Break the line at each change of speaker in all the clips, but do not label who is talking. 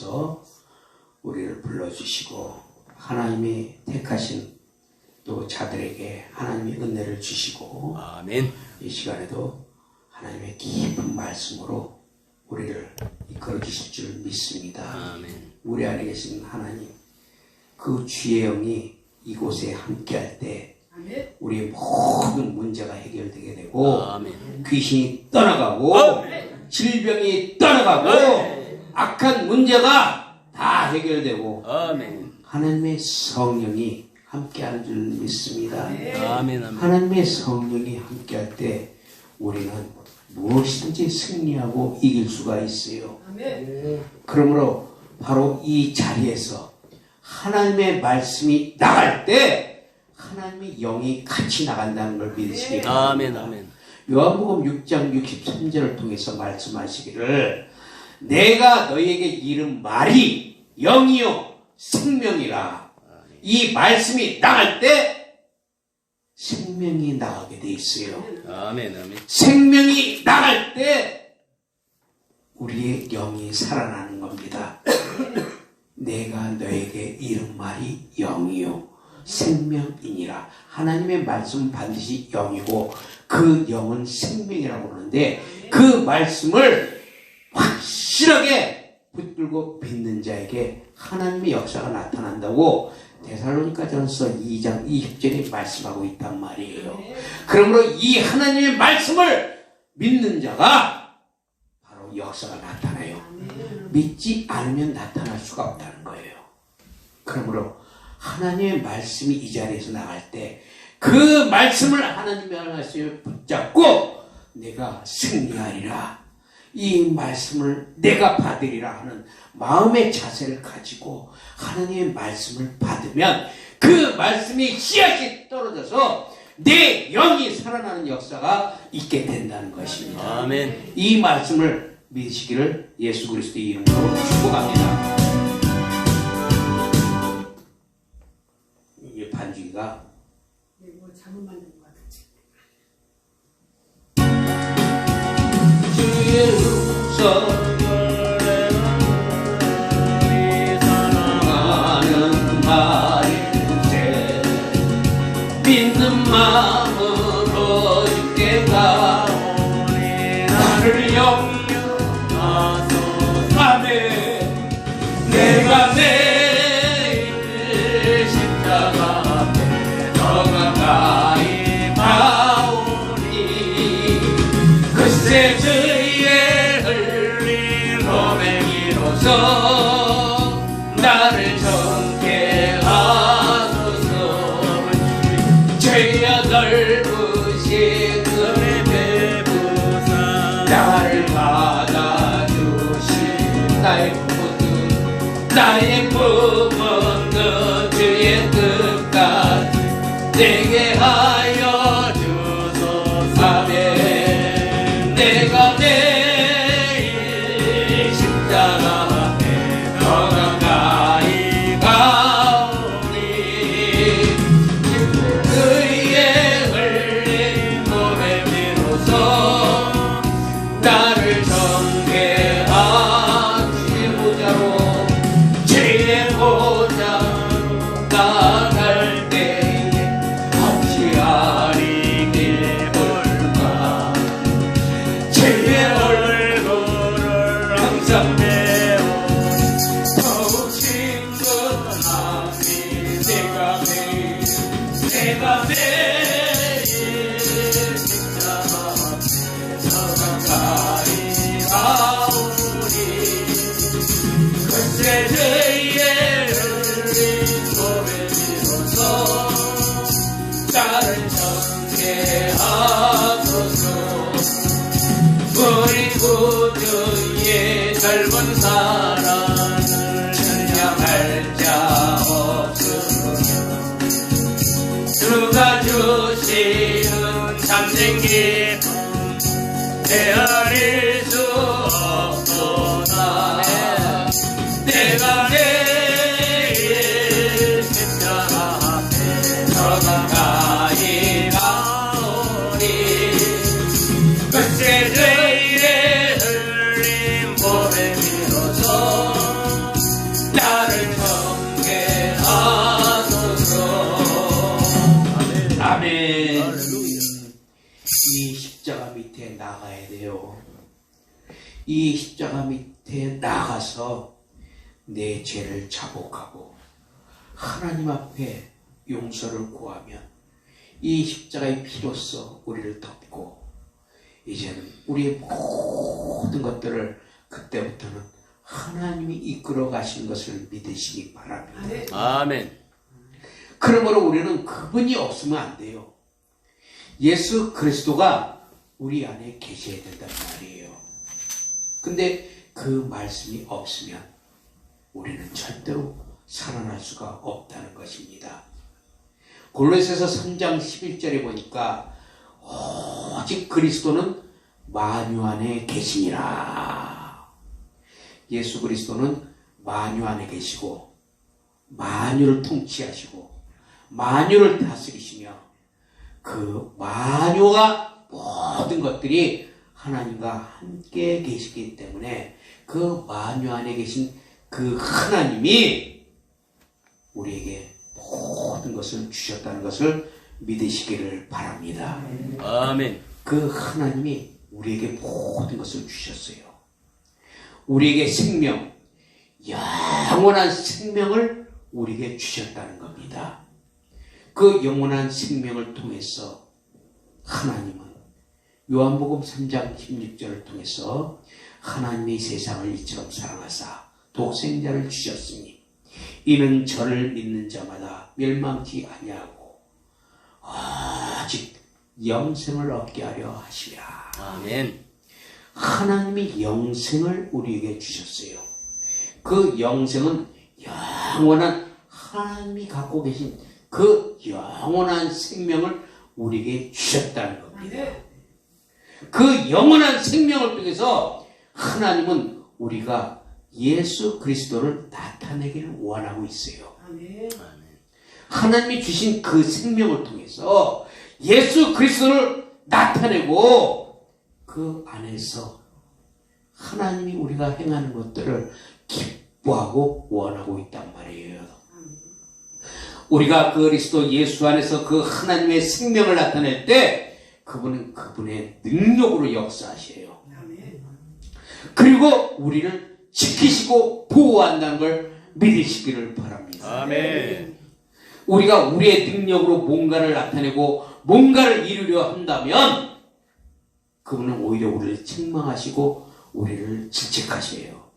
위해서 우리를 불러주시고 하나님이 택하신 또 자들에게 하나님이 은혜를 주시고
아멘.
이 시간에도 하나님의 깊은 말씀으로 우리를 이끌어 주실 줄 믿습니다.
아멘.
우리 안에 계신 하나님, 그 주의 영이 이곳에 함께할 때 우리의 모든 문제가 해결되게 되고
아멘.
귀신이 떠나가고 질병이 떠나가고 악한 문제가 다 해결되고
아멘.
하나님의 성령이 함께하는 줄 믿습니다.
아멘. 아멘.
하나님의 성령이 함께할 때 우리는 무엇이든지 승리하고 이길 수가 있어요. 그러므로 바로 이 자리에서 하나님의 말씀이 나갈 때 하나님의 영이 같이 나간다는 걸 믿으시기 바랍니다.
아멘. 아멘.
요한복음 6장 63절을 통해서 말씀하시기를 내가 너희에게 이른 말이 영이요 생명이라. 이 말씀이 나갈 때 생명이 나가게 돼 있어요.
아멘. 아멘.
생명이 나갈 때 우리의 영이 살아나는 겁니다. 내가 너에게 이른 말이 영이요 생명이니라. 하나님의 말씀은 반드시 영이고 그 영은 생명이라고 그러는데 그 말씀을 확실하게 붙들고 믿는 자에게 하나님의 역사가 나타난다고 데살로니가전서 2장 20절에 말씀하고 있단 말이에요. 그러므로 이 하나님의 말씀을 믿는 자가 바로 역사가 나타나요. 믿지 않으면 나타날 수가 없다는 거예요. 그러므로 하나님의 말씀이 이 자리에서 나갈 때 그 말씀을 하나님의 말씀을 붙잡고 내가 승리하리라, 이 말씀을 내가 받으리라 하는 마음의 자세를 가지고 하나님의 말씀을 받으면 그 말씀이 씨앗이 떨어져서 내 영이 살아나는 역사가 있게 된다는 것입니다.
아멘.
이 말씀을 믿으시기를 예수 그리스도의 이름으로 축복합니다. 이게 반주기가
잘못 만든 것 같은데.
주의 음성을 사랑하는 말일세 믿는 마음으로 주께 가오니 나를 영원하소서. 아멘. 내가 내일 십자가 앞에 더 가까이 가오니 그새 주의 흘린 로맹이로서 나를 정케 하소서. 죄야 넓으신 은혜 베푸사 나를 받아주신 나의 꿈은 그 주의 뜻까지 내게 하여 주소서. 아멘. 내가 내일 십자가 앞에 더 가까이 가오니 그의 흘린 몸의 비로소 나를 정죄하신 보좌로 죄의 보좌로 나갈 때에 어찌하리 기쁠까. 죄의 얼굴을 항상 배우니 더욱 친근하니 내가 매일 십자가 앞에 더 가까이 가오니 그새 죄의 흘린 몸의 비로소 나를 정죄하소서. 우리 구주의 젊은 사랑을 찬양할 자 없으며 주가 주시는 참된 기쁨 헤아릴 수 없도다. 내가 내일 십자가 앞에 더 가까이 가오니 그새 죄의 흘린 몸의 비로소 밑에 나가야 돼요. 이 십자가 밑에 나가서 내 죄를 자복하고 하나님 앞에 용서를 구하면 이 십자가의 피로써 우리를 덮고 이제는 우리의 모든 것들을 그때부터는 하나님이 이끌어 가시는 것을 믿으시기 바랍니다.
아멘.
그러므로 우리는 그분이 없으면 안 돼요. 예수 그리스도가 우리 안에 계셔야 된단 말이에요. 근데 그 말씀이 없으면 우리는 절대로 살아날 수가 없다는 것입니다. 골로새서 3장 11절에 보니까 오직 그리스도는 만유 안에 계시니라. 예수 그리스도는 만유 안에 계시고 만유를 통치하시고 만유를 다스리시며 그 만유가 모든 것들이 하나님과 함께 계시기 때문에 그 만유 안에 계신 그 하나님이 우리에게 모든 것을 주셨다는 것을 믿으시기를 바랍니다.
아멘.
그 하나님이 우리에게 모든 것을 주셨어요. 우리에게 생명, 영원한 생명을 우리에게 주셨다는 겁니다. 그 영원한 생명을 통해서 하나님은 요한복음 3장 16절을 통해서 하나님이 세상을 이처럼 사랑하사 독생자를 주셨으니 이는 저를 믿는 자마다 멸망치 아니하고 오직 영생을 얻게 하려 하시라.
아멘.
하나님이 영생을 우리에게 주셨어요. 그 영생은 영원한 하나님이 갖고 계신 그 영원한 생명을 우리에게 주셨다는 겁니다. 그 영원한 생명을 통해서 하나님은 우리가 예수 그리스도를 나타내기를 원하고 있어요. 하나님이 주신 그 생명을 통해서 예수 그리스도를 나타내고 그 안에서 하나님이 우리가 행하는 것들을 기뻐하고 원하고 있단 말이에요. 우리가 그리스도 예수 안에서 그 하나님의 생명을 나타낼 때 그분은 그분의 능력으로 역사하셔요. 그리고 우리를 지키시고 보호한다는 걸 믿으시기를 바랍니다.
아멘.
우리가 우리의 능력으로 뭔가를 나타내고 뭔가를 이루려 한다면 그분은 오히려 우리를 책망하시고 우리를 질책하셔요.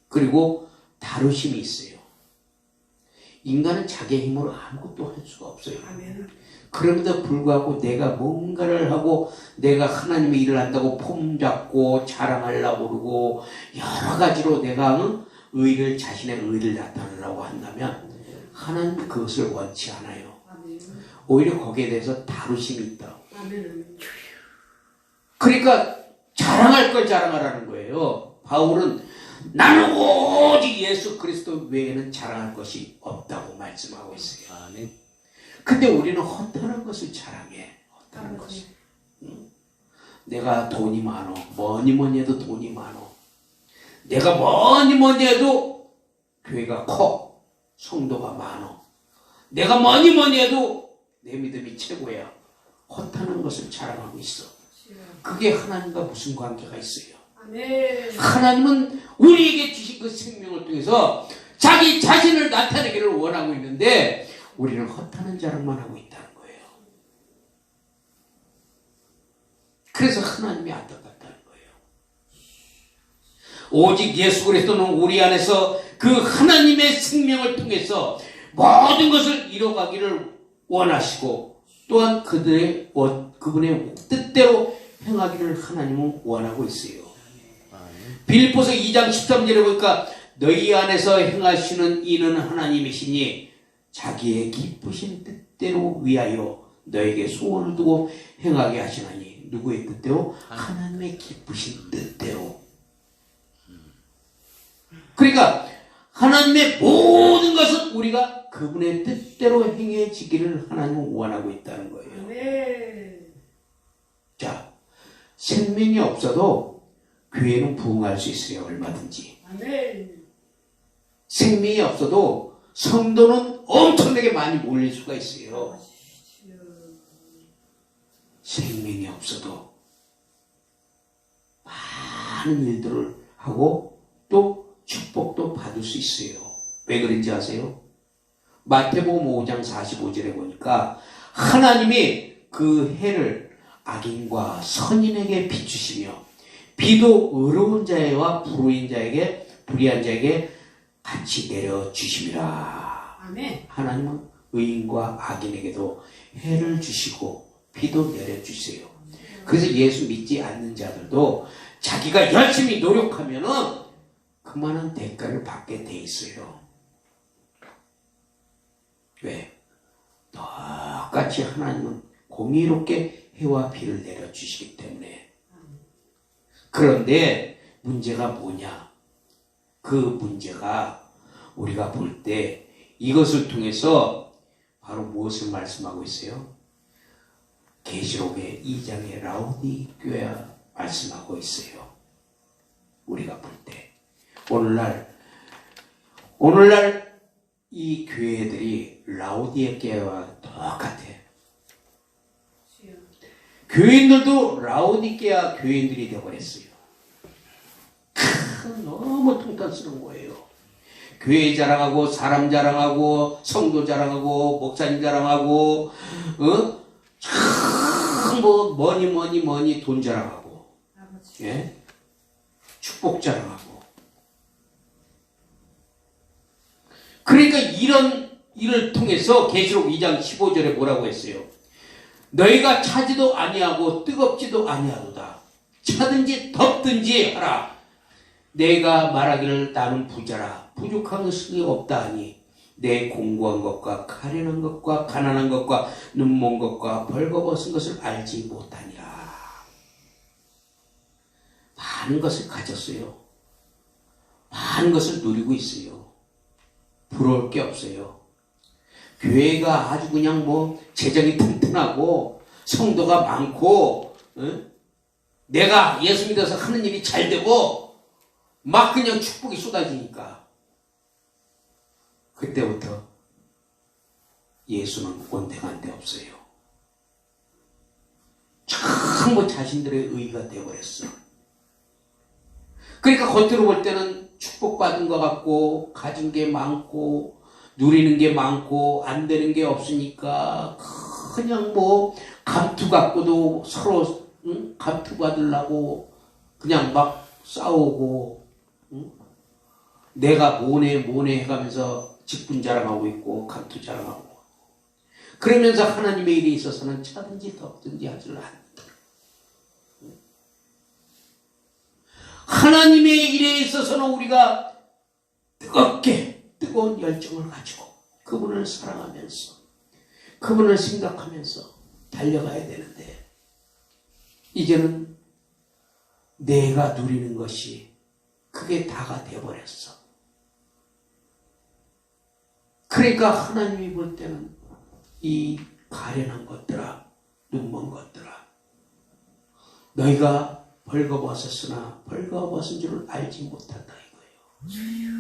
그리고 다루심이 있어요. 인간은 자기의 힘으로 아무것도 할 수가 없어요. 그럼에도 불구하고 내가 뭔가를 하고 내가 하나님의 일을 한다고 폼잡고 자랑하려고 그러고 여러 가지로 내가 자신의 의를 나타내려고 한다면 하나님은 그것을 원치 않아요. 오히려 거기에 대해서 다루심이 있다. 그러니까 자랑할 걸 자랑하라는 거예요. 바울은 나는 오직 예수 그리스도 외에는 자랑할 것이 없다고 말씀하고 있어요.
아멘.
근데 우리는 허탄한 것을 자랑해. 허탄한 것을. 내가 돈이 많어. 뭐니 해도 돈이 많어. 내가 뭐니 해도 교회가 커. 성도가 많어. 내가 뭐니 해도 내 믿음이 최고야. 허탄한 것을 자랑하고 있어. 그게 하나님과 무슨 관계가 있어요? 하나님은 우리에게 주신 그 생명을 통해서 자기 자신을 나타내기를 원하고 있는데 우리는 허탄한 자랑만 하고 있다는 거예요. 그래서 하나님이 안타깝다는 거예요. 오직 예수 그리스도는 우리 안에서 그 하나님의 생명을 통해서 모든 것을 이뤄가기를 원하시고 또한 그분의 뜻대로 행하기를 하나님은 원하고 있어요. 빌립보서 2장 13절에 보니까 너희 안에서 행하시는 이는 하나님이시니 자기의 기쁘신 뜻대로 위하여 너에게 소원을 두고 행하게 하시나니 누구의 뜻대로? 하나님의 기쁘신 뜻대로. 그러니까 하나님의 모든 것은 우리가 그분의 뜻대로 행해지기를 하나님은 원하고 있다는 거예요. 자, 생명이 없어도 교회는 부흥할 수 있어요. 얼마든지. 생명이 없어도 성도는 엄청나게 많이 몰릴 수가 있어요. 생명이 없어도 많은 일들을 하고 또 축복도 받을 수 있어요. 왜 그런지 아세요? 마태복음 5장 45절에 보니까 하나님이 그 해를 악인과 선인에게 비추시며 비도 의로운 자와 불의한 자에게 같이 내려주심이라.
아멘.
하나님은 의인과 악인에게도 해를 주시고 비도 내려주세요. 그래서 예수 믿지 않는 자들도 자기가 열심히 노력하면은 그만한 대가를 받게 돼 있어요. 왜? 똑같이 하나님은 공의롭게 해와 비를 내려주시기 때문에. 그런데 문제가 뭐냐? 그 문제가 우리가 볼 때 이것을 통해서 바로 무엇을 말씀하고 있어요? 계시록의 2장의 라오디게아 말씀하고 있어요. 우리가 볼 때 오늘날 이 교회들이 라오디게아와 똑같아. 교인들도 라오디게아 교인들이 되어버렸어요. 너무 통탄스러운 거예요. 교회 자랑하고 사람 자랑하고 성도 자랑하고 목사님 자랑하고 뭐 뭐니 돈 자랑하고 예? 축복 자랑하고. 그러니까 이런 일을 통해서 계시록 2장 15절에 뭐라고 했어요? 너희가 차지도 아니하고 뜨겁지도 아니하도다. 차든지 덥든지 하라. 내가 말하기를 나는 부자라 부족한 것이 없다 하니 내 공고한 것과 가련한 것과 가난한 것과 눈먼 것과 벌거벗은 것을 알지 못하니라. 많은 것을 가졌어요. 많은 것을 누리고 있어요. 부러울 게 없어요. 교회가 아주 그냥 뭐 재정이 튼튼하고 성도가 많고 내가 예수 믿어서 하는 일이 잘 되고 막 그냥 축복이 쏟아지니까 그때부터 예수는 온당한 데 없어요. 전부 자신들의 의가 되어버렸어. 그러니까 겉으로 볼 때는 축복받은 것 같고 가진 게 많고 누리는 게 많고 안 되는 게 없으니까 그냥 뭐 감투 갖고도 서로 감투 받으려고 그냥 막 싸우고 내가 뭐네 해가면서 직분 자랑하고 있고 감투 자랑하고 그러면서 하나님의 일에 있어서는 차든지 덥든지 하지를 않는다. 하나님의 일에 있어서는 우리가 뜨거운 열정을 가지고 그분을 사랑하면서 그분을 생각하면서 달려가야 되는데 이제는 내가 누리는 것이 그게 다가 되어버렸어. 그러니까 하나님이 볼 때는 이 가련한 것들아 눈먼 것들아 너희가 벌거벗었으나 벌거벗은 줄을 알지 못한다 이거예요.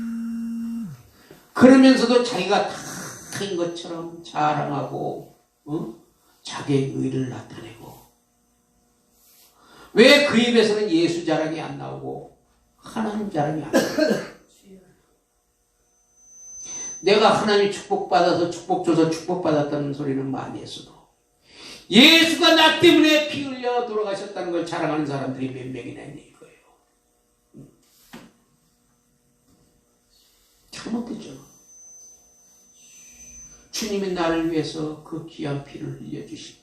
그러면서도 자기가 다인 것처럼 자랑하고 자기의 의를 나타내고 왜 그 입에서는 예수 자랑이 안 나오고 하나님 자랑이 안 나오고 내가 하나님 축복받아서 축복 줘서 축복받았다는 소리는 많이 했어도 예수가 나 때문에 피 흘려 돌아가셨다는 걸 자랑하는 사람들이 몇 명이나 있는 거예요. 잘못됐죠. 주님이 나를 위해서 그 귀한 피를 흘려주신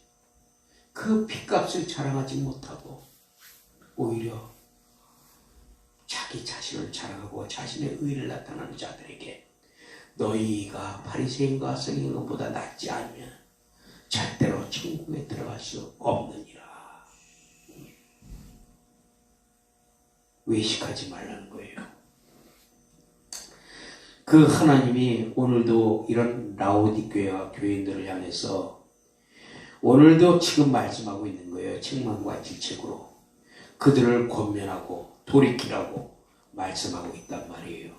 그 피값을 자랑하지 못하고 오히려 자기 자신을 자랑하고 자신의 의를 나타내는 자들에게 너희가 바리새인과 서기관보다 낫지 않으면 절대로 천국에 들어갈 수 없느니라. 외식하지 말라는 거예요. 그 하나님이 오늘도 이런 라오디게아 교인들을 향해서 오늘도 지금 말씀하고 있는 거예요. 책망과 질책으로 그들을 권면하고 돌이키라고 말씀하고 있단 말이에요.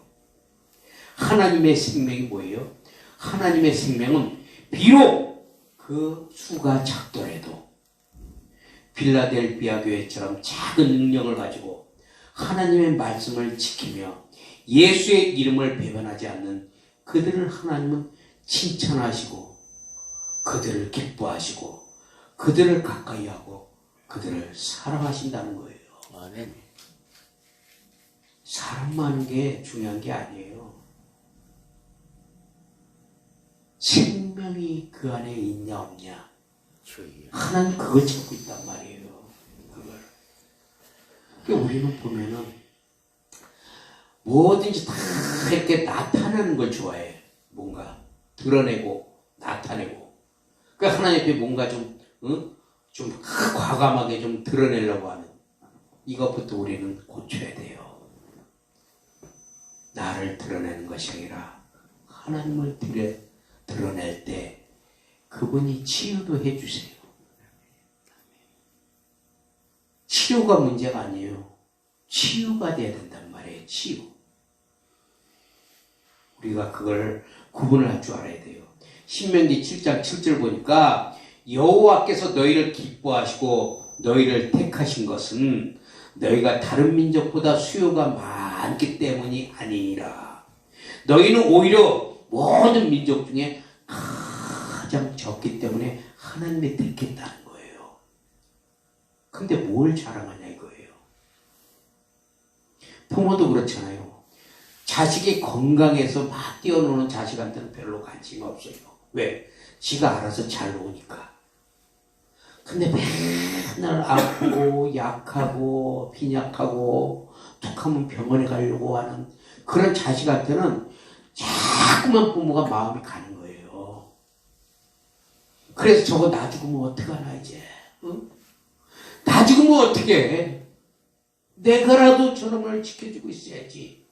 하나님의 생명이 뭐예요? 하나님의 생명은 비록 그 수가 작더라도 빌라델비아 교회처럼 작은 능력을 가지고 하나님의 말씀을 지키며 예수의 이름을 배반하지 않는 그들을 하나님은 칭찬하시고 그들을 기뻐하시고 그들을 가까이 하고 그들을 사랑하신다는 거예요.
아멘.
사람 많은 게 중요한 게 아니에요. 생명이 그 안에 있냐 없냐.
주여.
하나님 그걸 찾고 있단 말이에요. 그걸. 그러니까 우리는 보면은 뭐든지 다 이렇게 나타나는 걸 좋아해. 뭔가 드러내고 나타내고. 그러니까 하나님 앞에 뭔가 좀 과감하게 좀 드러내려고 하는 이것부터 우리는 고쳐야 돼요. 나를 드러내는 것이 아니라 하나님을 드러낼 때 그분이 치유도 해주세요. 치료가 문제가 아니에요. 치유가 돼야 된단 말이에요. 치유. 우리가 그걸 구분을 할 줄 알아야 돼요. 신명기 7장 7절 보니까 여호와께서 너희를 기뻐하시고 너희를 택하신 것은 너희가 다른 민족보다 수요가 많기 때문이 아니라 너희는 오히려 모든 민족 중에 가장 적기 때문에 하나님이 택했다는 거예요. 근데 뭘 자랑하냐 이거예요. 부모도 그렇잖아요. 자식이 건강해서 막 뛰어노는 자식한테는 별로 관심이 없어요. 왜? 지가 알아서 잘 노니까. 근데 맨날 아프고 약하고 빈약하고 툭하면 병원에 가려고 하는 그런 자식한테는 자꾸만 부모가 마음이 가는 거예요. 그래서 저거 나 죽으면 어떡하나 이제. 응? 나 죽으면 어떡해. 내가라도 저놈을 지켜주고 있어야지.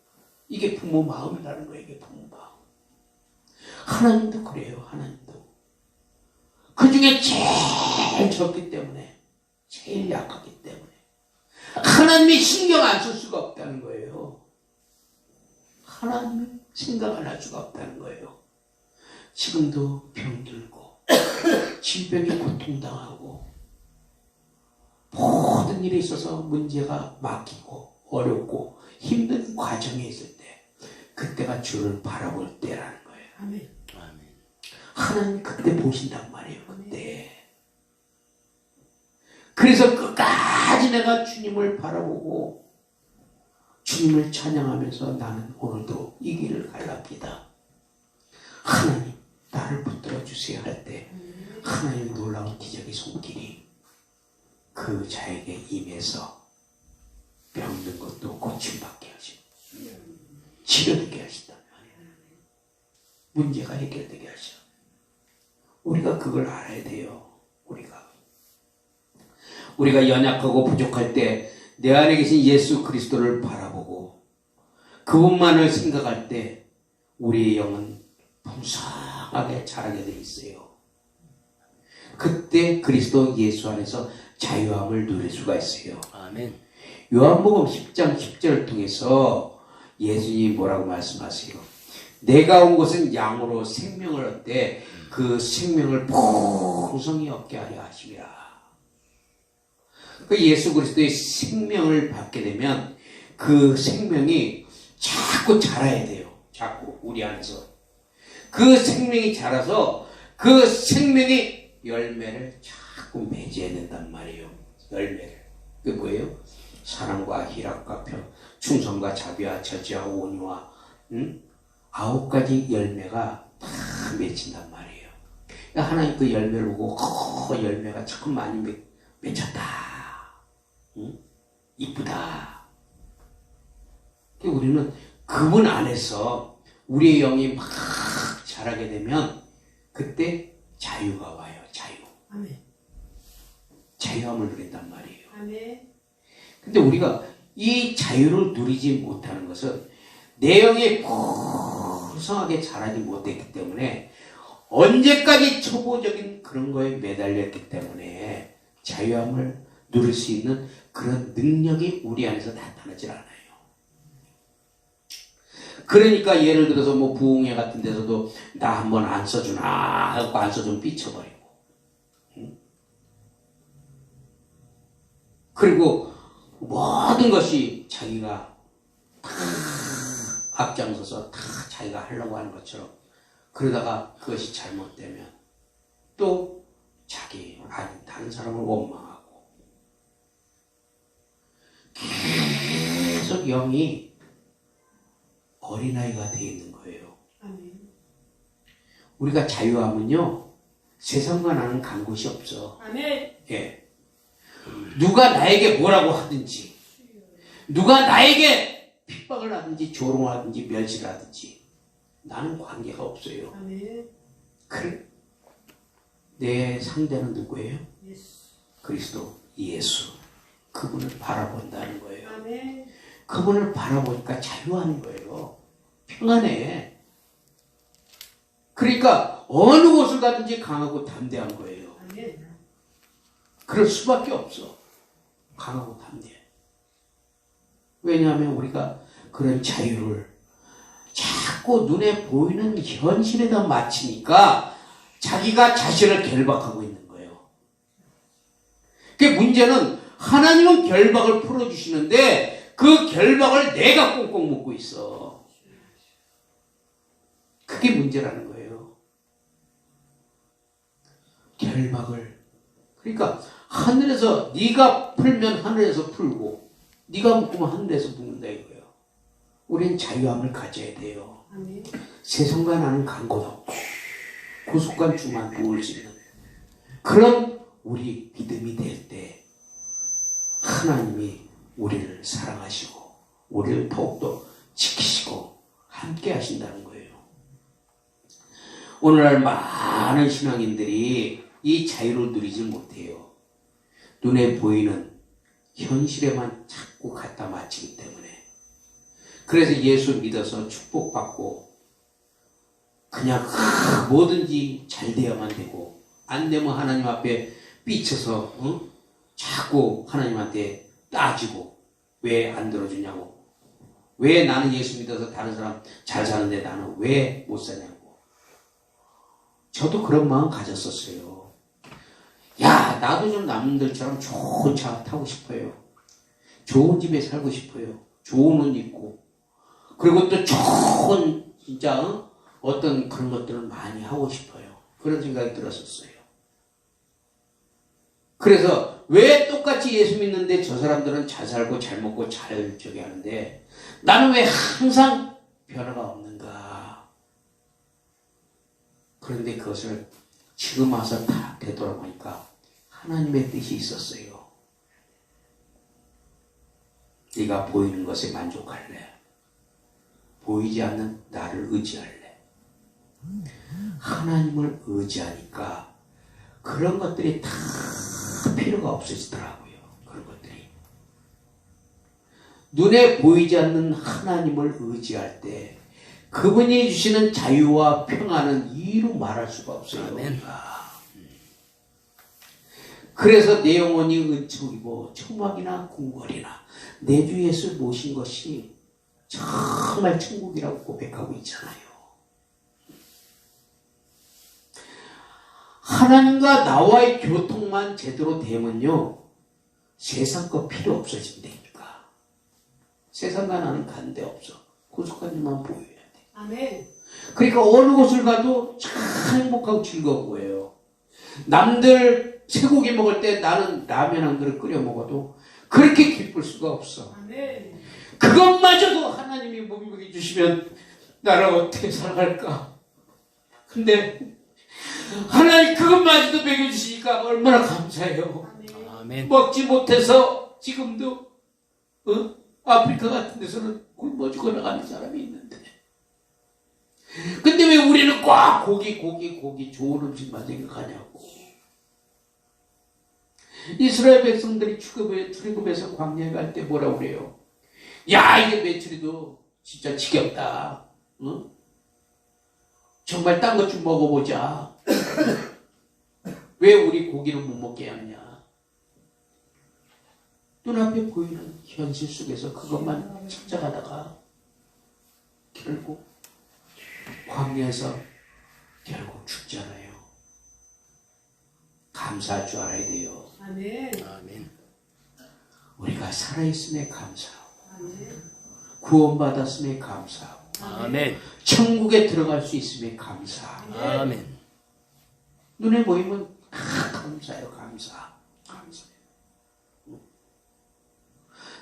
이게 부모 마음이라는 거예요. 이게 부모 마음. 하나님도 그래요. 하나님도. 그 중에 제일 적기 때문에 제일 약하기 때문에 하나님이 신경 안 쓸 수가 없다는 거예요. 하나님이 생각 안 할 수가 없다는 거예요. 지금도 병들고 질병에 고통당하고 모든 일에 있어서 문제가 막히고 어렵고 힘든 과정에 있을 때 그때가 주를 바라볼 때라는 거예요.
아멘.
아멘.
하나님 그때 보신단 말이에요. 그때. 그래서 끝까지 내가 주님을 바라보고 주님을 찬양하면서 나는 오늘도 이 길을 갈랍니다. 하나님 나를 붙들어 주세요 할 때 하나님 놀라운 기적의 손길이 그 자에게 임해서 병든 것도 고침받게 하시고 치료되게 하신다면 문제가 해결되게 하셔. 우리가 그걸 알아야 돼요. 우리가 연약하고 부족할 때 내 안에 계신 예수 그리스도를 바라보고 그분만을 생각할 때 우리의 영은 풍성하게 자라게 돼 있어요. 그때 그리스도 예수 안에서 자유함을 누릴 수가 있어요.
아멘.
요한복음 10장 10절을 통해서 예수님이 뭐라고 말씀하세요? 내가 온 것은 양으로 생명을 얻되 그 생명을 풍성히 얻게 하려 하심이라. 그 예수 그리스도의 생명을 받게 되면 그 생명이 자꾸 자라야 돼요. 자꾸 우리 안에서. 그 생명이 자라서 그 생명이 열매를 자꾸 맺어낸단 말이에요. 열매를. 그게 뭐예요? 사랑과 희락과 평, 충성과 자비와 저지와 온유와 9가지 열매가 다 맺힌단 말이에요. 그러니까 하나님 그 열매를 보고 열매가 참 많이 맺혔다. 이쁘다. 우리는 그분 안에서 우리의 영이 막 자라게 되면 그때 자유가 와요. 자유.
아멘.
자유함을 누린단 말이에요.
아멘.
근데 우리가 이 자유를 누리지 못하는 것은 내 영이 풍성하게 자라지 못했기 때문에 언제까지 초보적인 그런 거에 매달렸기 때문에 자유함을 누릴 수 있는 그런 능력이 우리 안에서 나타나질 않아요. 그러니까 예를 들어서 뭐 부흥회 같은 데서도 나 한번 안 써주나 하고 안 써주면 삐쳐버리고 그리고 모든 것이 자기가 다 앞장서서 다 자기가 하려고 하는 것처럼, 그러다가 그것이 잘못되면 또 자기 아닌 다른 사람을 원망하고, 계속 영이 어린아이가 되어 있는 거예요.
아멘.
우리가 자유하면요, 세상과 나는 간 곳이 없어.
아멘.
예. 누가 나에게 뭐라고 하든지, 누가 나에게 핍박을 하든지, 조롱하든지, 멸시를 하든지, 나는 관계가 없어요.
아멘.
그래. 내 상대는 누구예요?
예수.
그리스도 예수. 그분을 바라본다는 거예요.
아멘.
그분을 바라보니까 자유하는 거예요. 평안해. 그러니까 어느 곳을 가든지 강하고 담대한 거예요.
아멘.
그럴 수밖에 없어. 강하고 담대해. 왜냐하면 우리가 그런 자유를 자꾸 눈에 보이는 현실에다 맞추니까 자기가 자신을 결박하고 있는 거예요. 그 문제는 하나님은 결박을 풀어주시는데 그 결박을 내가 꽁꽁 묶고 있어. 그게 문제라는 거예요. 결박을. 그러니까 하늘에서 네가 풀면 하늘에서 풀고, 네가 묶으면 하늘에서 묶는다 이거예요. 우리는 자유함을 가져야 돼요.
아멘.
세상과 나는 간 곳 없고 구속관 주만 누울 수 있는 그런 우리 믿음이 될 때 하나님이 우리를 사랑하시고 우리를 더욱더 지키시고 함께 하신다는 거예요. 오늘날 많은 신앙인들이 이 자유를 누리지 못해요. 눈에 보이는 현실에만 자꾸 갖다 맞추기 때문에. 그래서 예수 믿어서 축복받고 그냥 뭐든지 잘 되어야만 되고, 안 되면 하나님 앞에 삐쳐서 자꾸 하나님한테 따지고, 왜 안 들어주냐고, 왜 나는 예수 믿어서 다른 사람 잘 사는데 나는 왜 못 사냐고. 저도 그런 마음 가졌었어요. 야, 나도 좀 남들처럼 좋은 차 타고 싶어요. 좋은 집에 살고 싶어요. 좋은 옷 입고, 그리고 또 좋은 진짜 어떤 그런 것들을 많이 하고 싶어요. 그런 생각이 들었었어요. 그래서 왜 똑같이 예수 믿는데 저 사람들은 잘 살고 잘 먹고 잘 저기 하는데 나는 왜 항상 변화가 없는가. 그런데 그것을 지금 와서 다 되돌아보니까 하나님의 뜻이 있었어요. 네가 보이는 것에 만족할래? 보이지 않는 나를 의지할래? 하나님을 의지하니까 그런 것들이 다 필요가 없어지더라고요. 그런 것들이. 눈에 보이지 않는 하나님을 의지할 때 그분이 주시는 자유와 평안은 이루 말할 수가 없어요.
아멘.
그래서 내 영혼이 은총이고 청막이나 궁궐이나 내 주 예수 모신 것이 정말 천국이라고 고백하고 있잖아요. 하나님과 나와의 교통만 제대로 되면요, 세상 거 필요 없어진다니까. 세상과 나는 간 데 없어. 구속관님만 보여야 돼.
아멘.
그러니까 어느 곳을 가도 참 행복하고 즐거운 거예요. 남들 쇠고기 먹을 때 나는 라면 한 그릇 끓여 먹어도 그렇게 기쁠 수가 없어.
아멘.
그것마저도 하나님이 못 먹여주시면 나를 어떻게 살아갈까. 근데 하나님 그것마저도 먹여주시니까 얼마나 감사해요.
아멘.
아멘.
먹지 못해서 지금도 아프리카 같은 데서는 굶어 죽어나가는 사람이 있는데, 근데 왜 우리는 꽉 고기 좋은 음식만 생각하냐고. 이스라엘 백성들이 출애굽에서 광야에 갈 때 뭐라고 그래요? 야, 이게 메추리도 진짜 지겹다. 응? 정말 딴 것 좀 먹어보자. 왜 우리 고기는 못 먹게 하느냐. 눈앞에 보이는 현실 속에서 그것만 찾아가다가 결국 광야에서 결국 죽잖아요. 감사할 줄 알아야 돼요.
아멘.
아멘.
우리가 살아있음에 감사하고
아멘.
구원받았음에 감사하고
아멘.
천국에 들어갈 수 있음에 감사하고
아멘.
눈에 보이면 감사해요. 감사해요.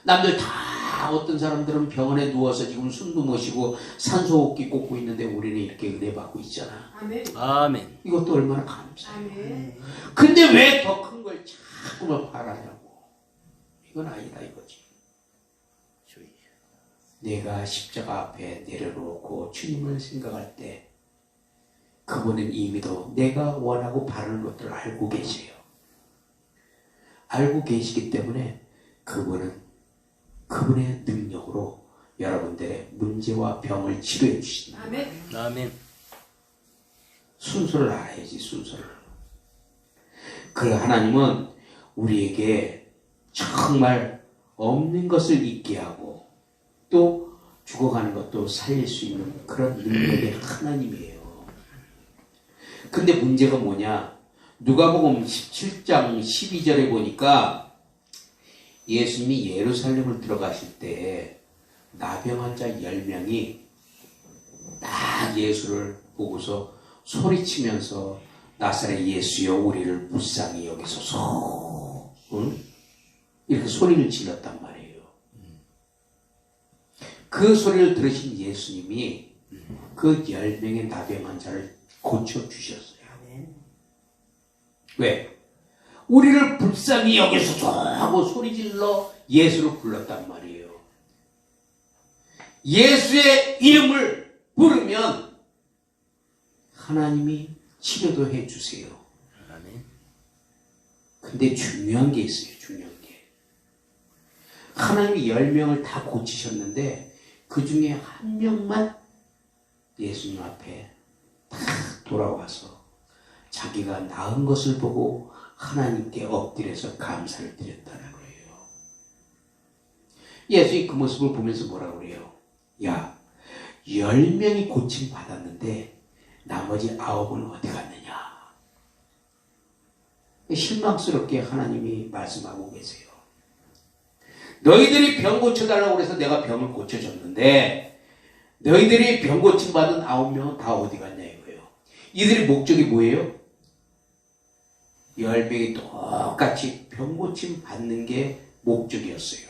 남들 다 어떤 사람들은 병원에 누워서 지금 숨도 못 쉬고 산소호흡기 꽂고 있는데 우리는 이렇게 은혜 받고 있잖아.
아멘.
아멘.
이것도 얼마나 감사해요.
아멘.
근데 왜 더 큰 걸 자꾸만 바라냐고. 이건 아니다 이거지.
주여.
내가 십자가 앞에 내려놓고 주님을 생각할 때 그분은 이미도 내가 원하고 바라는 것들을 알고 계세요. 알고 계시기 때문에 그분의 능력으로 여러분들의 문제와 병을 치료해 주신다.
아멘.
아멘.
순서를 알아야지, 순서를. 그 하나님은 우리에게 정말 없는 것을 있게 하고 또 죽어가는 것도 살릴 수 있는 그런 능력의 하나님이에요. 근데 문제가 뭐냐? 누가복음 17장 12절에 보니까 예수님이 예루살렘을 들어가실 때 나병 환자 10명이 딱 예수를 보고서 소리치면서 나사렛 예수여 우리를 불쌍히 여기소서, 응? 이렇게 소리를 질렀단 말이에요. 그 소리를 들으신 예수님이 그 10명의 나병 환자를 고쳐주셨어요. 왜? 우리를 불쌍히 여기소서 하고 소리질러 예수를 불렀단 말이에요. 예수의 이름을 부르면 하나님이 치료도 해주세요.
아멘.
근데 중요한 게 있어요. 중요한 게. 하나님이 10명을 다 고치셨는데 그 중에 한 명만 예수님 앞에 딱 돌아와서 자기가 나은 것을 보고 하나님께 엎드려서 감사를 드렸다는 거예요. 예수님 그 모습을 보면서 뭐라고 그래요? 야, 10명이 고침 받았는데 나머지 9은 어디 갔느냐? 실망스럽게 하나님이 말씀하고 계세요. 너희들이 병 고쳐달라고 해서 내가 병을 고쳐줬는데 너희들이 병 고침 받은 9명은 다 어디 갔냐 이거예요. 이들의 목적이 뭐예요? 10명이 똑같이 병 고침 받는 게 목적이었어요.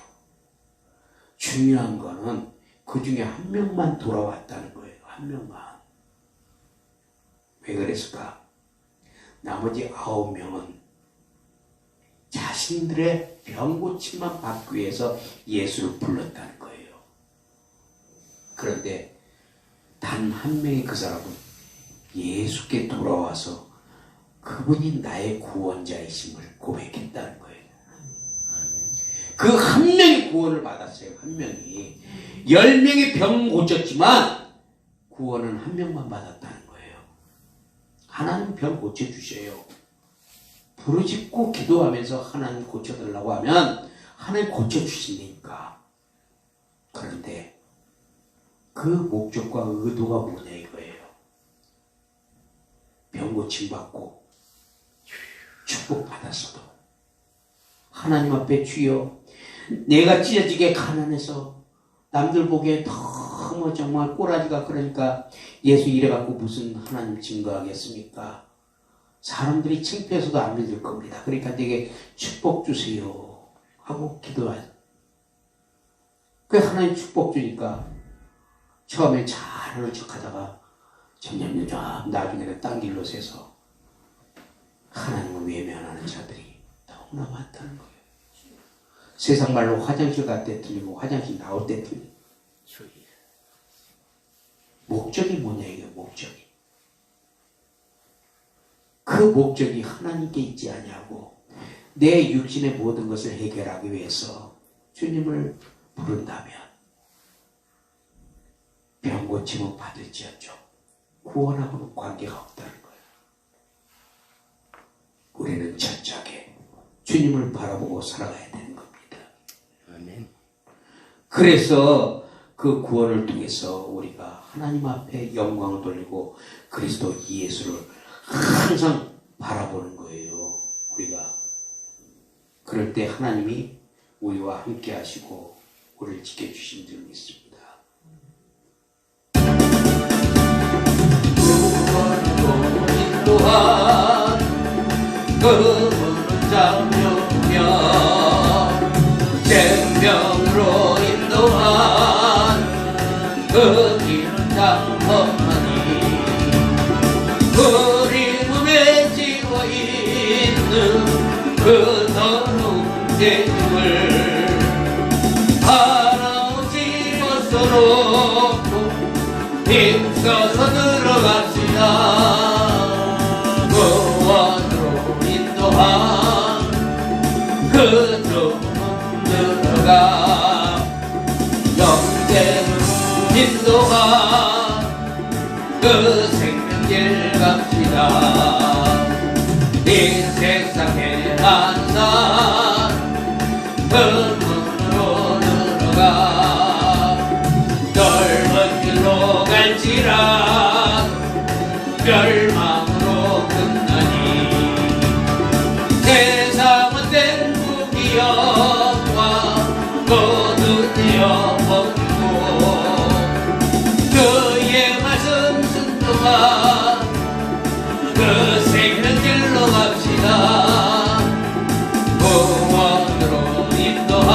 중요한 거는 그 중에 한 명만 돌아왔다는 거예요. 한 명만. 왜 그랬을까? 나머지 9명은 자신들의 병 고침만 받기 위해서 예수를 불렀다는 거예요. 그런데 단 한 명의 그 사람은 예수께 돌아와서 그분이 나의 구원자이심을 고백했다는 거예요. 그 한 명이 구원을 받았어요. 한 명이. 10명이 병 고쳤지만 구원은 한 명만 받았다는 거예요. 하나님 병 고쳐주셔요. 부르짖고 기도하면서 하나님 고쳐달라고 하면 하나님 고쳐주시니까. 그런데 그 목적과 의도가 뭐냐 이거예요. 병 고침 받고 축복 받았어도 하나님 앞에 주여 내가 찢어지게 가난해서 남들 보기에 너무 정말 꼬라지가 그러니까 예수 이래갖고 무슨 하나님 증거하겠습니까? 사람들이 창피해서도 안 믿을 겁니다. 그러니까 내게 축복 주세요 하고 기도하죠. 그 하나님 축복 주니까 처음에 잘하는 척하다가 점점 나중에는 딴 길로 새서 하나님을 외면하는 자들이 너무나 많다는 거예요. 세상 말로 화장실 갈 때 틀리고 화장실 나올 때 틀리고. 목적이 뭐냐 이게 목적이. 그 목적이 하나님께 있지 아니하고 내 육신의 모든 것을 해결하기 위해서 주님을 부른다면 병 고침은 받을지언정 구원하고는 관계가 없다는 거예요. 우리는 철저하게 주님을 바라보고 살아가야 되는 겁니다.
아멘.
그래서 그 구원을 통해서 우리가 하나님 앞에 영광을 돌리고 그리스도 예수를 항상 바라보는 거예요. 우리가 그럴 때 하나님이 우리와 함께 하시고 우리를 지켜주신 줄 믿습니다. 인도한 그분은 장명며 생명으로 인도한 그 길은 장엄하니 우리 몸에 지워있는 그 더러운 죄짐을 하나없이 벗어놓고 힘써서 들어갑시다. 구원으로 인도한 그 주문 들어가 영생으로 인도한 그 생명길 갑시다. 이 세상에 항상 그 문으로 들어가 넓은 길로 갈지라 멸망으로 끝나니 세상은 된 부귀영화 모두 되어버리고 그의 말씀 순종한 그 생명길로 갑시다. 구원으로 인도한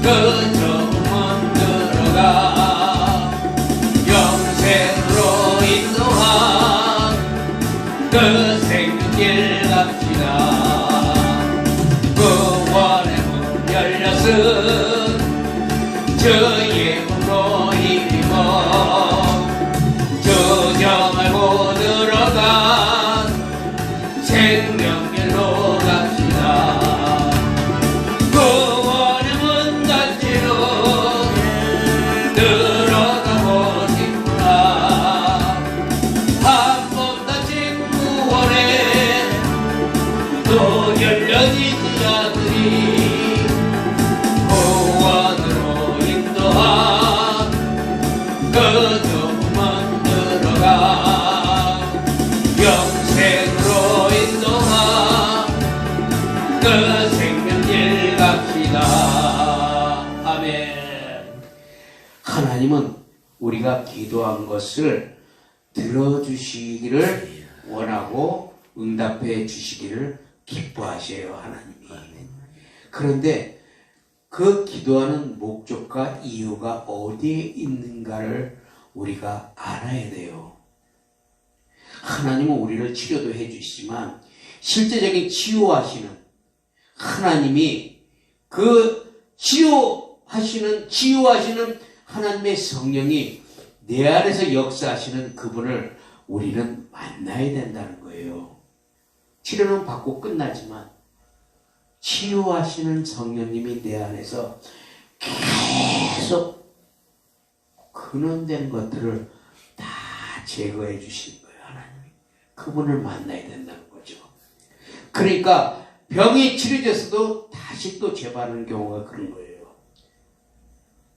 그 주문 들어가 영생으로 인도한 그 생명길 갑시다. 구원의 문 열렸음 주의 몸으로 힘입어 주저 말고 들어간 생명길로 갑시다. 구원의 문 닫지로 들어가고 싶구나. 한 번 닫힌 구원에 또 열려지지 않으리. 구원으로 인도한 그 주문 들어가 영생으로 인도한 그 생명길 갑시다. 아멘. 하나님은 우리가 기도한 것을 들어주시기를 원하고 응답해 주시기를 기뻐하셔요. 하나님이. 그런데 그 기도하는 목적과 이유가 어디에 있는가를 우리가 알아야 돼요. 하나님은 우리를 치료도 해주시지만 실제적인 치유하시는 하나님이 그 치유하시는 하나님의 성령이 내 안에서 역사하시는 그분을 우리는 만나야 된다는 거예요. 치료는 받고 끝나지만 치유하시는 성령님이 내 안에서 계속 근원된 것들을 다 제거해 주시는 거예요. 하나님이. 그분을 만나야 된다는 거죠. 그러니까 병이 치료됐어도 다시 또 재발하는 경우가 그런 거예요.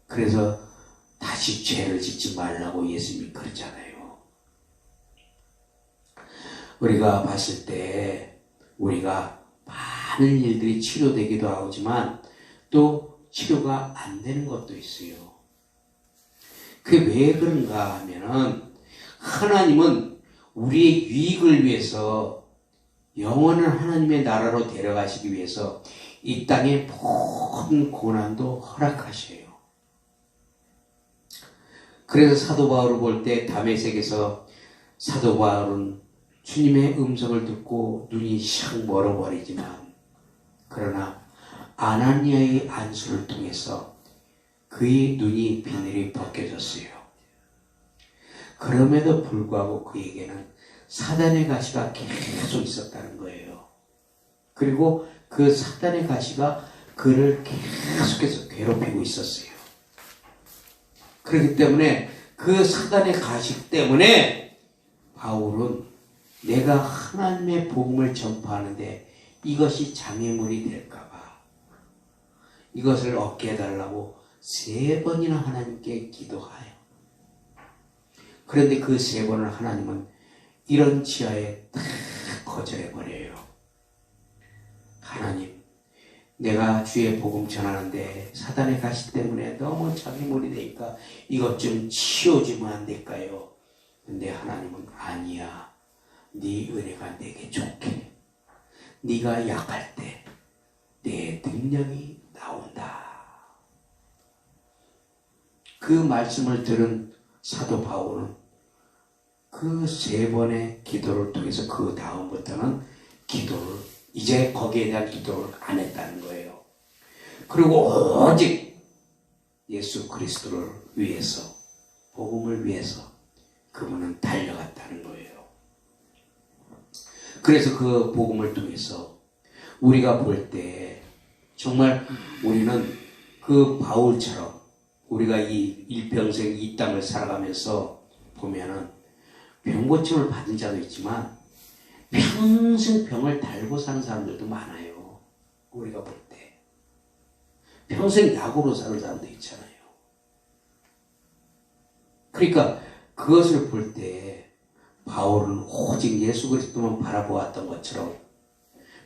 그래서 다시 죄를 짓지 말라고 예수님이 그러잖아요. 우리가 봤을 때 우리가 많은 일들이 치료되기도 하지만 또 치료가 안 되는 것도 있어요. 그게 왜 그런가 하면은 하나님은 우리의 유익을 위해서 영원한 하나님의 나라로 데려가시기 위해서 이 땅의 모든 고난도 허락하셔요. 그래서 사도 바울을 볼 때 다메섹에서 사도 바울은 주님의 음성을 듣고 눈이 샥 멀어버리지만 그러나 아나니아의 안수를 통해서 그의 눈이 비늘이 벗겨졌어요. 그럼에도 불구하고 그에게는 사단의 가시가 계속 있었다는 거예요. 그리고 그 사단의 가시가 그를 계속해서 괴롭히고 있었어요. 그렇기 때문에 그 사단의 가시 때문에 바울은 내가 하나님의 복음을 전파하는데 이것이 장애물이 될까봐 이것을 얻게 해달라고 3번이나 하나님께 기도하여. 그런데 그 3번을 하나님은 이런 지하에 다 거절해버려요. 하나님, 내가 주의 복음 전하는데 사단의 가시 때문에 너무 장애물이 되니까 이것 좀 치워주면 안 될까요? 근데 하나님은 아니야. 네 은혜가 내게 좋게. 네가 약할 때 내 능력이 나온다. 그 말씀을 들은 사도 바울은 그 3번의 기도를 통해서 그 다음부터는 기도를 이제 거기에 대한 기도를 안 했다는 거예요. 그리고 오직 예수 그리스도를 위해서, 복음을 위해서 그분은 달려갔다는 거예요. 그래서 그 복음을 통해서 우리가 볼 때 정말 우리는 그 바울처럼 우리가 이 일평생 이 땅을 살아가면서 보면은 병고침을 받은 자도 있지만 평생 병을 달고 사는 사람들도 많아요. 우리가 볼 때. 평생 약으로 사는 사람도 있잖아요. 그러니까 그것을 볼 때 바울은 오직 예수 그리스도만 바라보았던 것처럼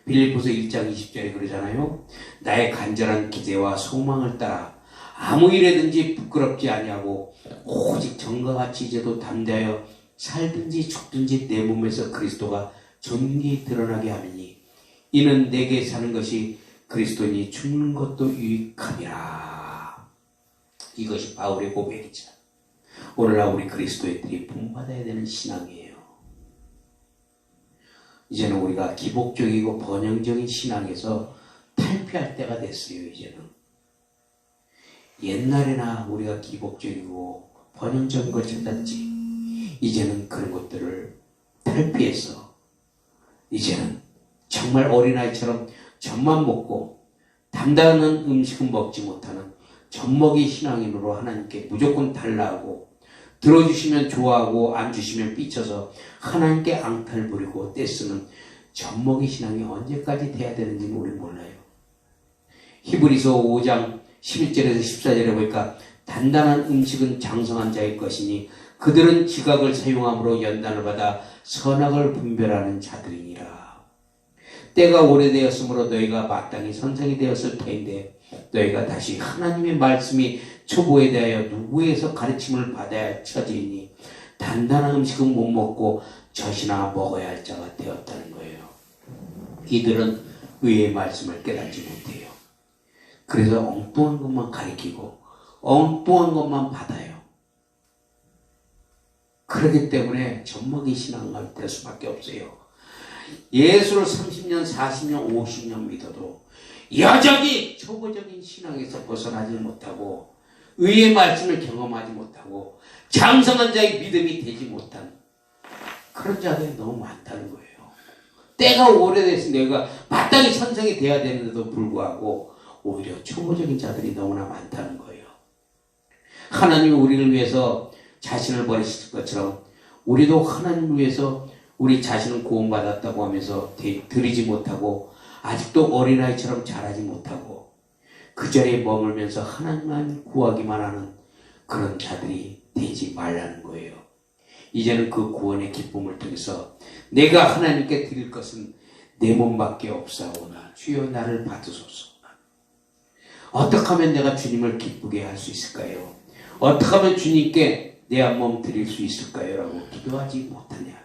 빌립보서 1장 20절에 그러잖아요. 나의 간절한 기대와 소망을 따라 아무 일에든지 부끄럽지 아니하고 오직 전과 같이 이제도 담대하여 살든지 죽든지 내 몸에서 그리스도가 존귀히 드러나게 하리니 이는 내게 사는 것이 그리스도니 죽는 것도 유익함이라. 이것이 바울의 고백이죠. 오늘날 우리 그리스도인들이 본받아야 되는 신앙이에요. 이제는 우리가 기복적이고 번영적인 신앙에서 탈피할 때가 됐어요. 이제는 옛날에나 우리가 기복적이고 번영적인 걸 찾았지. 이제는 그런 것들을 탈피해서 이제는 정말 어린아이처럼 젖만 먹고 담당하는 음식은 먹지 못하는 젖먹이 신앙인으로 하나님께 무조건 달라하고 들어주시면 좋아하고 안 주시면 삐쳐서 하나님께 앙탈 부리고 떼쓰는 젖먹이 신앙이 언제까지 돼야 되는지는 우리 몰라요. 히브리서 5장 11절에서 14절에 보니까 단단한 음식은 장성한 자의 것이니 그들은 지각을 사용함으로 연단을 받아 선악을 분별하는 자들이니라. 때가 오래되었으므로 너희가 마땅히 선생이 되었을 터인데 너희가 다시 하나님의 말씀이 초보에 대하여 누구에서 가르침을 받아야 할 처지이니 단단한 음식은 못 먹고 젖이나 먹어야 할 자가 되었다는 거예요. 이들은 의의 말씀을 깨닫지 못해요. 그래서 엉뚱한 것만 가리키고 엉뚱한 것만 받아요. 그렇기 때문에 젖먹이 신앙을 될 수밖에 없어요. 예수를 30년, 40년, 50년 믿어도 여전히 초보적인 신앙에서 벗어나지 못하고 의의 말씀을 경험하지 못하고 장성한 자의 믿음이 되지 못한 그런 자들이 너무 많다는 거예요. 때가 오래돼서 내가 마땅히 선생이 돼야 되는데도 불구하고 오히려 초보적인 자들이 너무나 많다는 거예요. 하나님이 우리를 위해서 자신을 버리실 것처럼 우리도 하나님을 위해서 우리 자신을 구원받았다고 하면서 드리지 못하고 아직도 어린아이처럼 자라지 못하고 그 자리에 머물면서 하나님만 구하기만 하는 그런 자들이 되지 말라는 거예요. 이제는 그 구원의 기쁨을 통해서 내가 하나님께 드릴 것은 내 몸밖에 없사오나 주여 나를 받으소서. 어떻게 하면 내가 주님을 기쁘게 할 수 있을까요? 어떻게 하면 주님께 내 한 몸 드릴 수 있을까요? 라고 기도하지 못하냐고요.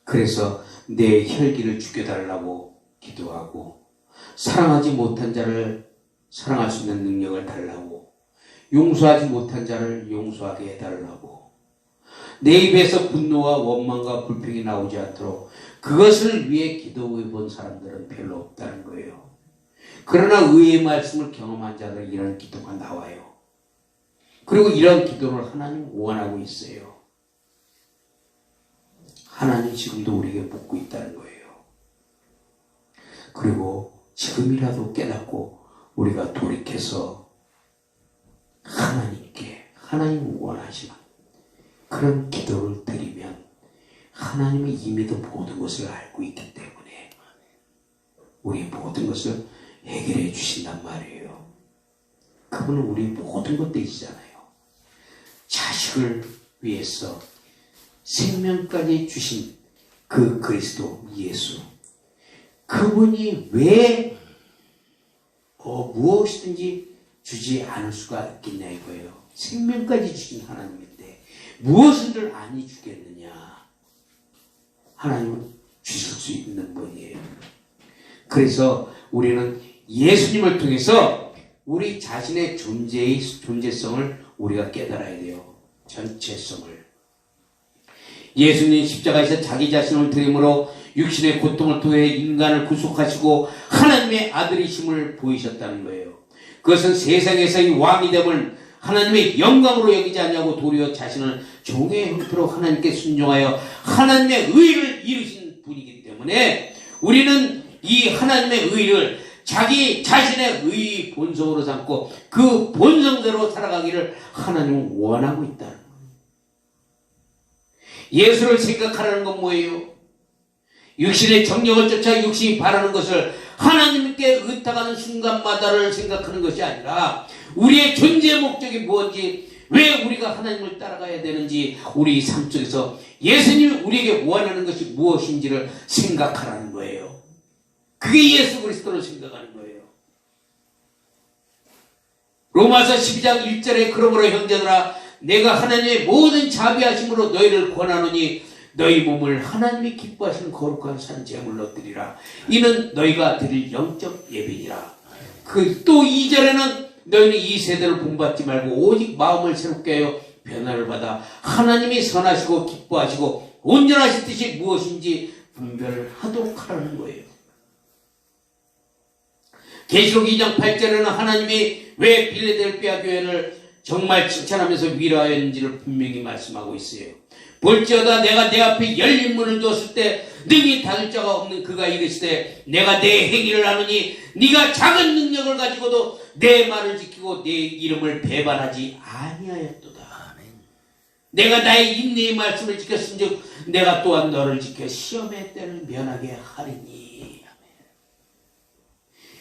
그래서 내 혈기를 죽여달라고 기도하고 사랑하지 못한 자를 사랑할 수 있는 능력을 달라고 용서하지 못한 자를 용서하게 해달라고 내 입에서 분노와 원망과 불평이 나오지 않도록 그것을 위해 기도해 본 사람들은 별로 없다는 거예요. 그러나 의의 말씀을 경험한 자들은 이런 기도가 나와요. 그리고 이런 기도를 하나님 원하고 있어요. 하나님 지금도 우리에게 묻고 있다는 거예요. 그리고 지금이라도 깨닫고 우리가 돌이켜서 하나님께 하나님 원하시는 그런 기도를 드리면 하나님이 이미도 모든 것을 알고 있기 때문에 우리 모든 것을 해결해 주신단 말이에요. 그분은 우리 모든 것 되시잖아요. 자식을 위해서 생명까지 주신 그 그리스도 예수, 그분이 왜 무엇이든지 주지 않을 수가 있겠냐 이거예요. 생명까지 주신 하나님인데 무엇을 아니 주겠느냐. 하나님은 주실 수 있는 분이에요. 그래서 우리는 예수님을 통해서 우리 자신의 존재성을 우리가 깨달아야 돼요. 전체성을. 예수님 십자가에서 자기 자신을 드림으로 육신의 고통을 통해 인간을 구속하시고 하나님의 아들이심을 보이셨다는 거예요. 그것은 세상에서의 왕이 됨을 하나님의 영광으로 여기지 않냐고 도리어 자신을 종의 형태로 하나님께 순종하여 하나님의 의를 이루신 분이기 때문에 우리는 이 하나님의 의를 자기 자신의 의 본성으로 삼고 그 본성대로 살아가기를 하나님은 원하고 있다는 거예요. 예수를 생각하라는 건 뭐예요? 육신의 정력을 쫓아 육신이 바라는 것을 하나님께 의탁하는 순간마다를 생각하는 것이 아니라 우리의 존재 목적이 뭔지, 왜 우리가 하나님을 따라가야 되는지, 우리 삶 속에서 예수님이 우리에게 원하는 것이 무엇인지를 생각하라는 거예요. 그게 예수 그리스도를 생각하는 거예요. 로마서 12장 1절에 그러므로 형제들아 내가 하나님의 모든 자비하심으로 너희를 권하노니 너희 몸을 하나님이 기뻐하시는 거룩한 산 제물로 드리라. 이는 너희가 드릴 영적 예배니라. 또 2절에는 너희는 이 세대를 본받지 말고 오직 마음을 새롭게 하여 변화를 받아 하나님이 선하시고 기뻐하시고 온전하신 뜻이 무엇인지 분별하도록 하라는 거예요. 계시록 2장 8절에는 하나님이 왜 빌레델피아 교회를 정말 칭찬하면서 위로하였는지를 분명히 말씀하고 있어요. 볼지어다 내가 내 앞에 열린 문을 두었을 때 능히 닫을 자가 없는 그가 이르시되 내가 내 행위를 아느니 네가 작은 능력을 가지고도 내 말을 지키고 내 이름을 배반하지 아니하였도다. 내가 나의 인내의 말씀을 지켰은즉 내가 또한 너를 지켜 시험의 때를 면하게 하리니.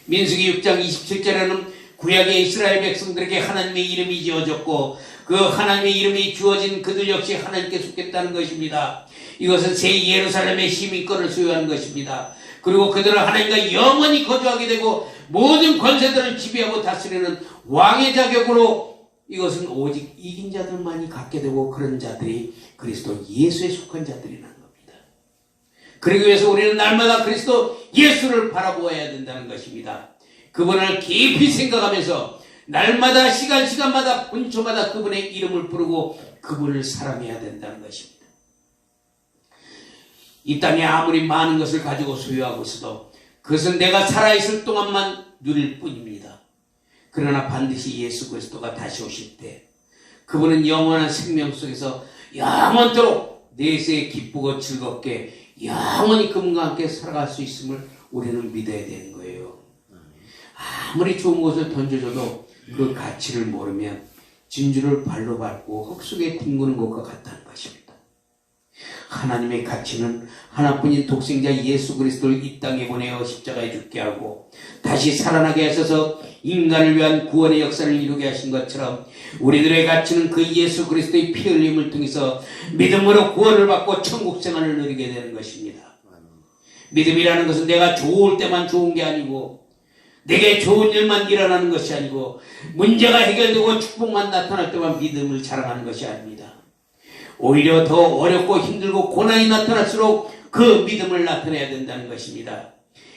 민수기 6장 27절에는 구약의 이스라엘 백성들에게 하나님의 이름이 지어졌고 그 하나님의 이름이 주어진 그들 역시 하나님께 속했다는 것입니다. 이것은 새 예루살렘의 시민권을 소유하는 것입니다. 그리고 그들은 하나님과 영원히 거주하게 되고 모든 권세들을 지배하고 다스리는 왕의 자격으로 이것은 오직 이긴 자들만이 갖게 되고 그런 자들이 그리스도 예수에 속한 자들이라는 겁니다. 그러기 위해서 우리는 날마다 그리스도 예수를 바라보아야 된다는 것입니다. 그분을 깊이 생각하면서 날마다 시간마다 분초마다 그분의 이름을 부르고 그분을 사랑해야 된다는 것입니다. 이 땅에 아무리 많은 것을 가지고 소유하고 있어도 그것은 내가 살아있을 동안만 누릴 뿐입니다. 그러나 반드시 예수 그리스도가 다시 오실 때 그분은 영원한 생명 속에서 영원토록 내세에 기쁘고 즐겁게 영원히 그분과 함께 살아갈 수 있음을 우리는 믿어야 되는 거예요. 아무리 좋은 것을 던져줘도 그 가치를 모르면 진주를 발로 밟고 흙 속에 뒹구는 것과 같다는 것입니다. 하나님의 가치는 하나뿐인 독생자 예수 그리스도를 이 땅에 보내어 십자가에 죽게 하고 다시 살아나게 하셔서 인간을 위한 구원의 역사를 이루게 하신 것처럼 우리들의 가치는 그 예수 그리스도의 피 흘림을 통해서 믿음으로 구원을 받고 천국 생활을 누리게 되는 것입니다. 믿음이라는 것은 내가 좋을 때만 좋은 게 아니고 내게 좋은 일만 일어나는 것이 아니고 문제가 해결되고 축복만 나타날 때만 믿음을 자랑하는 것이 아닙니다. 오히려 더 어렵고 힘들고 고난이 나타날수록 그 믿음을 나타내야 된다는 것입니다.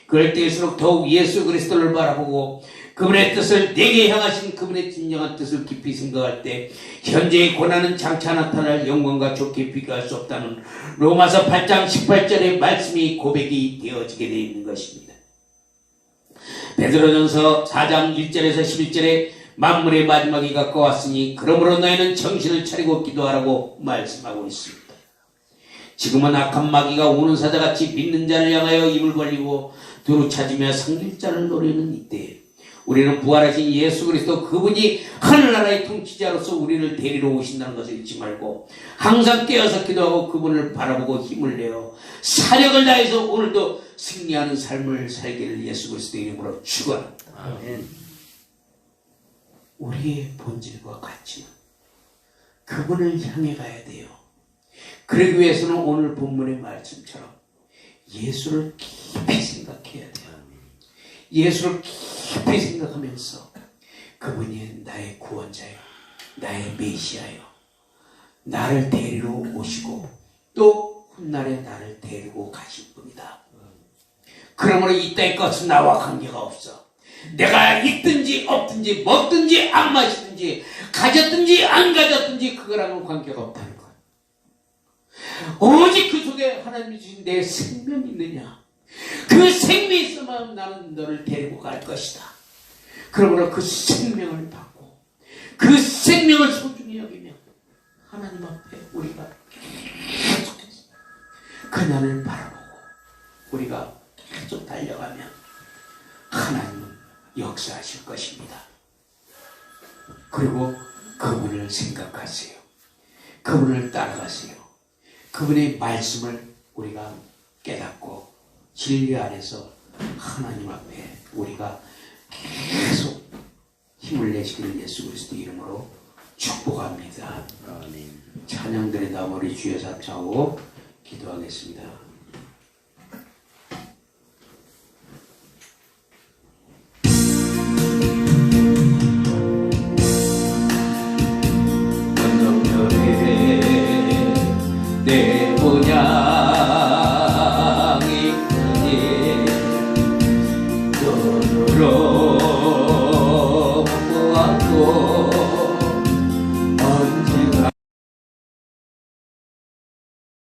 그럴 때일수록 더욱 예수 그리스도를 바라보고 그분의 뜻을 내게 향하신 그분의 진정한 뜻을 깊이 생각할 때 현재의 고난은 장차 나타날 영광과 좋게 비교할 수 없다는 로마서 8장 18절의 말씀이 고백이 되어지게 되어 있는 것입니다. 베드로전서 4장 1절에서 11절에 만물의 마지막이 가까웠으니 그러므로 너희는 정신을 차리고 기도하라고 말씀하고 있습니다. 지금은 악한 마귀가 오는 사자같이 믿는 자를 향하여 입을 벌리고 두루 찾으며 상길 자를 노리는 이때에 우리는 부활하신 예수 그리스도 그분이 하늘나라의 통치자로서 우리를 데리러 오신다는 것을 잊지 말고 항상 깨어서 기도하고 그분을 바라보고 힘을 내어 사력을 다해서 오늘도 승리하는 삶을 살기를 예수 그리스도의 이름으로 축원합니다.
아멘.
우리의 본질과 가치는 그분을 향해 가야 돼요. 그러기 위해서는 오늘 본문의 말씀처럼 예수를 깊이 생각해야 돼요. 예수를 깊이 생각하면서 그분이 나의 구원자요, 나의 메시아요, 나를 데리러 오시고 또 훗날에 나를 데리고 가실 분이다. 그러므로 이 땅의 것은 나와 관계가 없어. 내가 있든지 없든지 먹든지 안 마시든지 가졌든지 안 가졌든지 그거랑은 관계가 없다는 거야. 오직 그 속에 하나님이 주신 내 생명이 있느냐, 그 생명이 있으면 나는 너를 데리고 갈 것이다. 그러므로 그 생명을 받고 그 생명을 소중히 여기며 하나님 앞에 우리가 계속해서 그날을 바라보고 우리가 계속 달려가면 하나님은 역사하실 것입니다. 그리고 그분을 생각하세요. 그분을 따라가세요. 그분의 말씀을 우리가 깨닫고 진리 안에서 하나님 앞에 우리가 계속 힘을 내시기를 예수 그리스도 이름으로 축복합니다.
아멘.
찬양들의 나머리 주여 잡자고 기도하겠습니다.